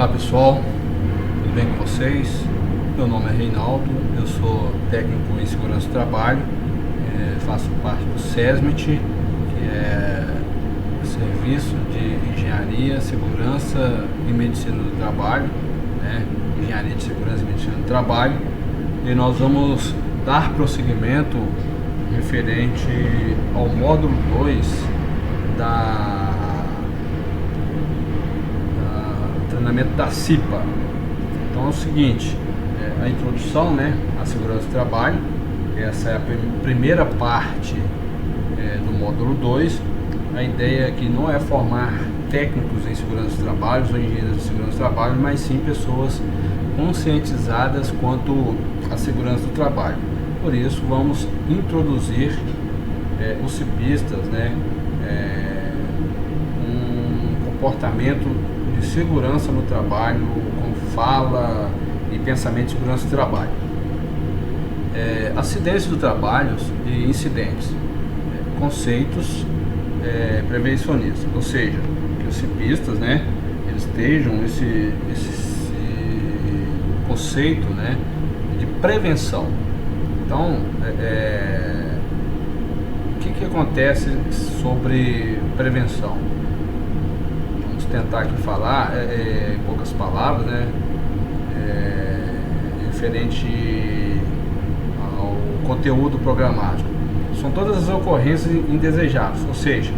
Olá pessoal, tudo bem com vocês? Meu nome é Reinaldo, eu sou técnico em segurança do trabalho, faço parte do SESMIT, que é Serviço de Engenharia, Segurança e Medicina do Trabalho, né? Engenharia de Segurança e Medicina do Trabalho, e nós vamos dar prosseguimento referente ao módulo 2 da treinamento da CIPA. Então é o seguinte, a introdução, né, à segurança do trabalho. Essa é a primeira parte do módulo 2. A ideia aqui não é formar técnicos em segurança do trabalho ou engenheiros de segurança do trabalho, mas sim pessoas conscientizadas quanto à segurança do trabalho. Por isso vamos introduzir os cipistas, né, um comportamento de segurança no trabalho, com fala e pensamento de segurança do trabalho. Acidentes do trabalho e incidentes, conceitos prevencionistas, ou seja, que os cipistas, né, eles estejam esse conceito, né, de prevenção. Então, o que acontece sobre prevenção? Vamos tentar aqui falar em poucas palavras, né, referente ao conteúdo programático. São todas as ocorrências indesejáveis, ou seja,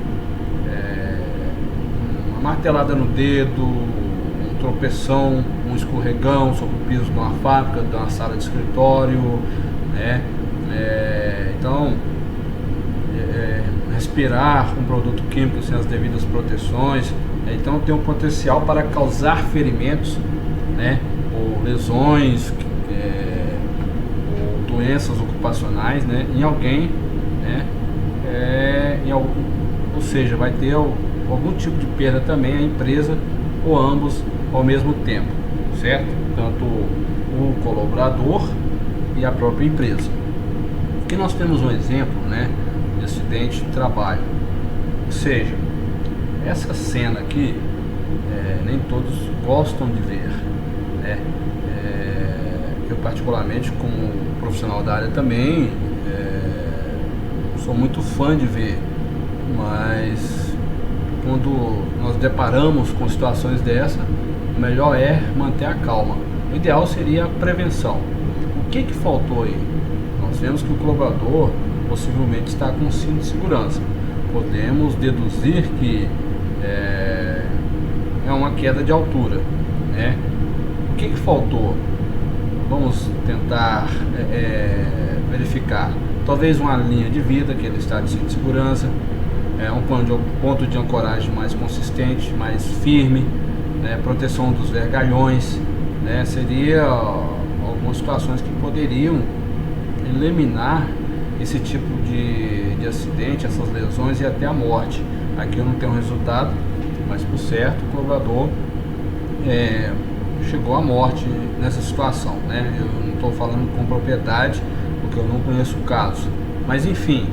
uma martelada no dedo, um tropeção, um escorregão sobre o piso de uma fábrica, de uma sala de escritório, né? Então, respirar um produto químico sem as devidas proteções, então tem um potencial para causar ferimentos, né, ou lesões, ou doenças ocupacionais, né, em alguém, né, ou seja, vai ter algum tipo de perda também à empresa ou ambos ao mesmo tempo, certo? Tanto o colaborador e a própria empresa. Aqui nós temos um exemplo, né, de acidente de trabalho, ou seja, essa cena aqui nem todos gostam de ver, né? Eu particularmente, como profissional da área também, sou muito fã de ver, mas quando nós deparamos com situações dessa, o melhor é manter a calma. O ideal seria a prevenção. O que faltou aí? Nós vemos que o colaborador possivelmente está com cinto de segurança. Podemos deduzir que é uma queda de altura, né? O que faltou? Vamos tentar verificar. Talvez uma linha de vida, que ele está de cinto de segurança, um ponto de ancoragem mais consistente, mais firme, né? Proteção dos vergalhões, né? Seria algumas situações que poderiam eliminar esse tipo de acidente, essas lesões e até a morte. Aqui eu não tenho resultado, mas por certo o colaborador chegou à morte nessa situação, né? Eu não estou falando com propriedade porque eu não conheço o caso, mas enfim,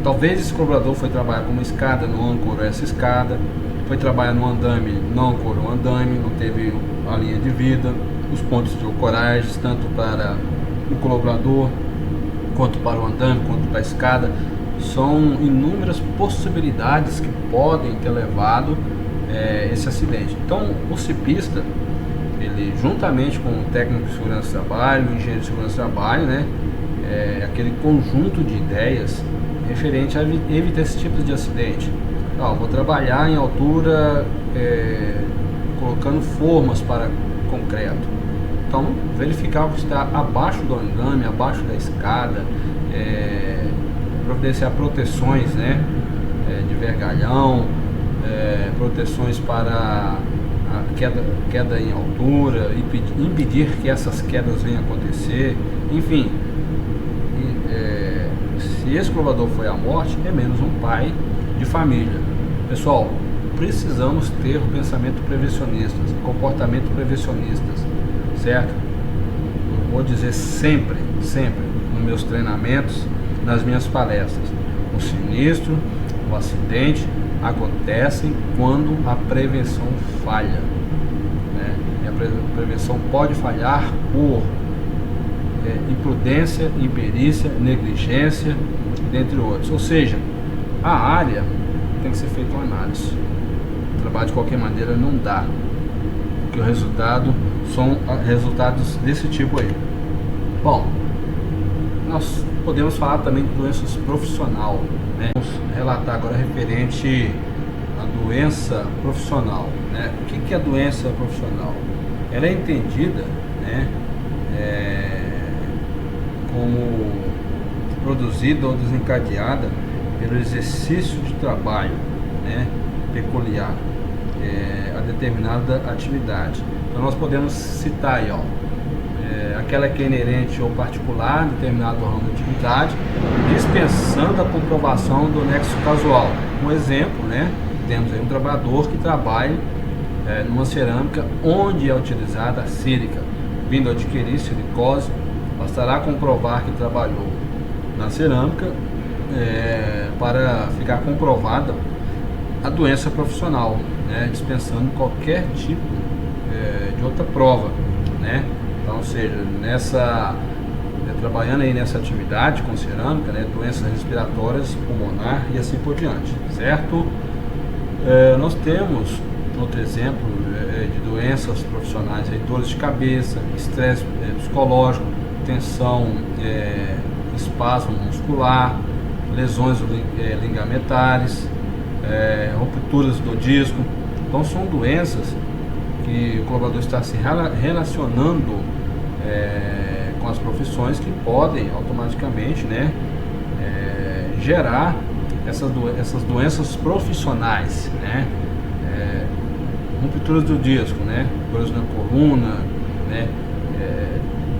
talvez esse colaborador foi trabalhar com uma escada, não ancorou essa escada, foi trabalhar no andame, não ancorou o andame, não teve a linha de vida, os pontos de ancoragem, tanto para o colaborador, quanto para o andame, quanto para a escada. São inúmeras possibilidades que podem ter levado esse acidente. Então, o cipista, ele juntamente com o técnico de segurança do trabalho, o engenheiro de segurança do trabalho, né, aquele conjunto de ideias referente a evitar esse tipo de acidente. Vou trabalhar em altura, colocando formas para concreto. Então, verificar o que está abaixo do andame, abaixo da escada, providenciar proteções, né, de vergalhão, proteções para a queda em altura, impedir que essas quedas venham a acontecer, enfim. Se esse colaborador foi à morte, é menos um pai de família. Pessoal, precisamos ter o pensamento prevencionista, comportamento prevencionistas, certo? Eu vou dizer sempre nos meus treinamentos, nas minhas palestras, o sinistro o acidente acontecem quando a prevenção falha, né? E a prevenção pode falhar por imprudência, imperícia, negligência, dentre outros. Ou seja, a área tem que ser feita uma análise. O trabalho de qualquer maneira não dá, porque o resultado são resultados desse tipo aí. Bom, nós podemos falar também de doenças profissional, né? Vamos relatar agora referente à doença profissional, né? O que é a doença profissional? Ela é entendida, né, como produzida ou desencadeada pelo exercício de trabalho, né, peculiar a determinada atividade. Então nós podemos citar aí, aquela que é inerente ou particular a determinado ramo de atividade, dispensando a comprovação do nexo casual. Um exemplo, né, temos aí um trabalhador que trabalha numa cerâmica onde é utilizada a sílica, vindo a adquirir silicose. Bastará comprovar que trabalhou na cerâmica para ficar comprovada a doença profissional, né, dispensando qualquer tipo de outra prova, né? Então, ou seja, trabalhando aí nessa atividade com cerâmica, né, doenças respiratórias, pulmonar e assim por diante, certo? Nós temos outro exemplo de doenças profissionais, aí, dores de cabeça, estresse psicológico, tensão, espasmo muscular, lesões ligamentares, rupturas do disco. Então são doenças que o colaborador está se relacionando com as profissões que podem automaticamente, né, gerar essas doenças profissionais, né? Rupturas do disco, né, dores na coluna, né,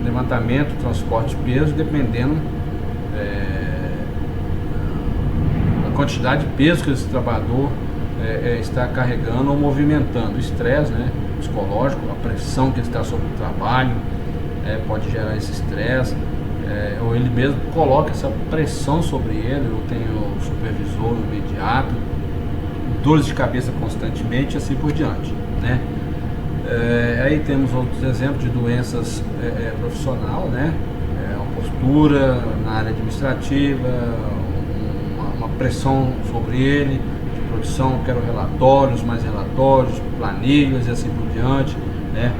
levantamento, transporte de peso, dependendo da quantidade de peso que esse trabalhador está carregando ou movimentando. O estresse, né, psicológico, a pressão que ele está sobre o trabalho pode gerar esse estresse, ou ele mesmo coloca essa pressão sobre ele, ou tem o supervisor imediato, dores de cabeça constantemente e assim por diante, né? Aí temos outros exemplos de doenças profissional, né? Uma postura na área administrativa, uma pressão sobre ele, de produção, quero relatórios, mais relatórios, planilhas e assim por diante, né?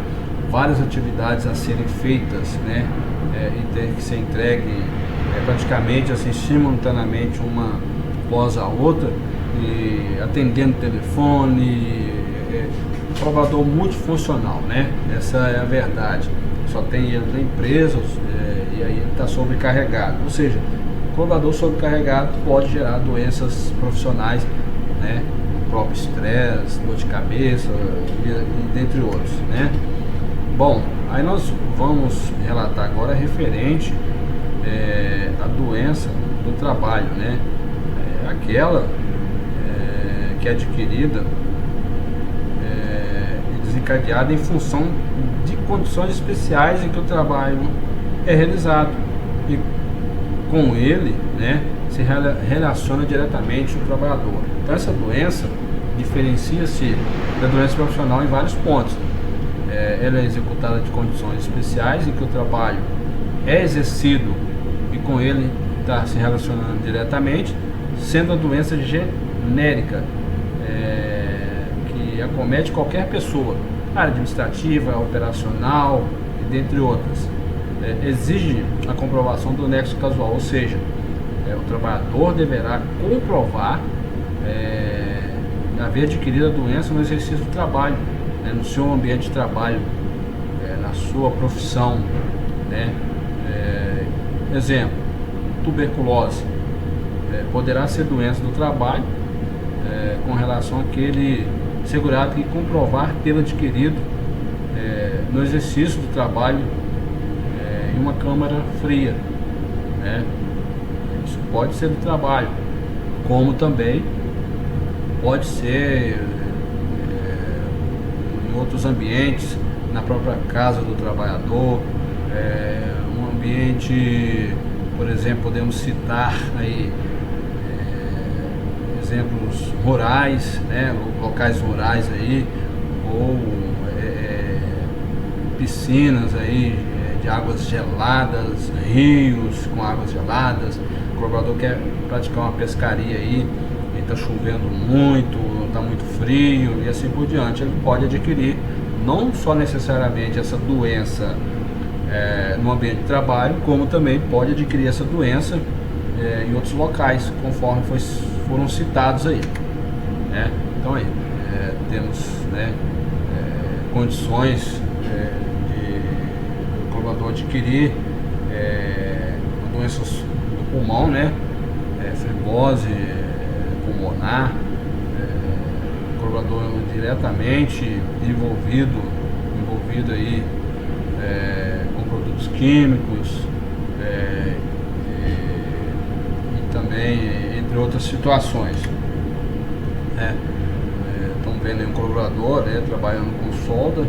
Várias atividades a serem feitas, né? E ter que ser entregue praticamente assim simultaneamente uma após a outra, e atendendo telefone, provador multifuncional, né? Essa é a verdade. Só tem ele na empresa, e aí ele está sobrecarregado. Ou seja, o colaborador sobrecarregado pode gerar doenças profissionais, né? O próprio estresse, dor de cabeça e dentre outros, né? Bom, aí nós vamos relatar agora referente à doença do trabalho, né? Aquela que é adquirida e desencadeada em função de condições especiais em que o trabalho é realizado, e com ele, né, se relaciona diretamente o trabalhador. Então essa doença diferencia-se da doença profissional em vários pontos. Ela é executada de condições especiais em que o trabalho é exercido e com ele está se relacionando diretamente, sendo a doença genérica, que acomete qualquer pessoa, área administrativa, operacional e dentre outras. Exige a comprovação do nexo casual, ou seja, o trabalhador deverá comprovar haver adquirido a doença no exercício do trabalho, né, no seu ambiente de trabalho, na sua profissão, né? Exemplo, tuberculose poderá ser doença do trabalho com relação àquele segurado que comprovar tê-lo adquirido no exercício do trabalho em uma câmara fria, né? Isso pode ser do trabalho, como também pode ser em outros ambientes, na própria casa do trabalhador, um ambiente, por exemplo, podemos citar aí exemplos rurais, né, locais rurais aí, ou piscinas aí de águas geladas, rios com águas geladas. O colaborador quer praticar uma pescaria aí, e está chovendo muito, está muito frio e assim por diante. Ele pode adquirir não só necessariamente essa doença no ambiente de trabalho, como também pode adquirir essa doença em outros locais, conforme foram citados aí, né? Então aí temos, né, condições do colaborador adquirir doenças do pulmão, né? Fibrose pulmonar, colaborador diretamente envolvido aí com produtos químicos, e também entre outras situações. Estamos vendo aí um colaborador trabalhando com solda.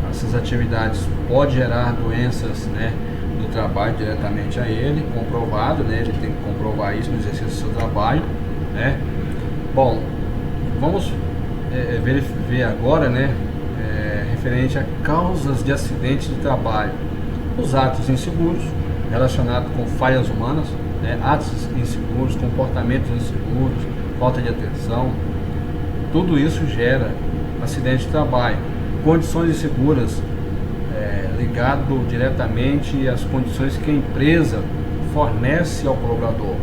Essas atividades podem gerar doenças, né, do trabalho diretamente a ele, comprovado, né? Ele tem que comprovar isso no exercício do seu trabalho, né? Bom, vamos ver agora, né, referente a causas de acidentes de trabalho. Os atos inseguros relacionados com falhas humanas, né, atos inseguros, comportamentos inseguros, falta de atenção, tudo isso gera acidente de trabalho. Condições inseguras ligado diretamente às condições que a empresa fornece ao colaborador,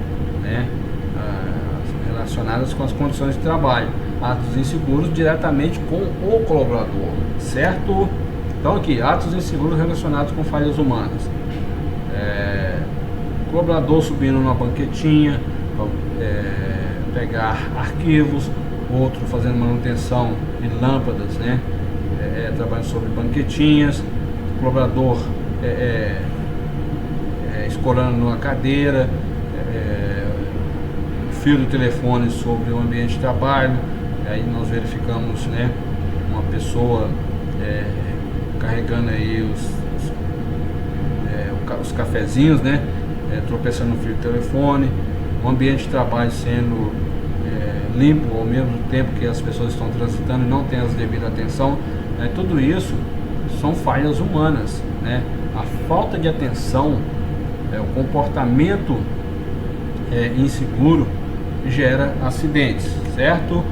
né, relacionadas com as condições de trabalho. Atos inseguros diretamente com o colaborador, certo? Então aqui, atos inseguros relacionados com falhas humanas. Colaborador subindo numa banquetinha, pegar arquivos, outro fazendo manutenção de lâmpadas, né? Trabalhando sobre banquetinhas, colaborador escorando numa cadeira, fio do telefone sobre o ambiente de trabalho. Aí nós verificamos, né, uma pessoa carregando aí os cafezinhos, né, tropeçando no fio do telefone, o ambiente de trabalho sendo limpo ao mesmo tempo que as pessoas estão transitando e não tem as devidas atenção. Tudo isso são falhas humanas, né? A falta de atenção, o comportamento inseguro gera acidentes, certo?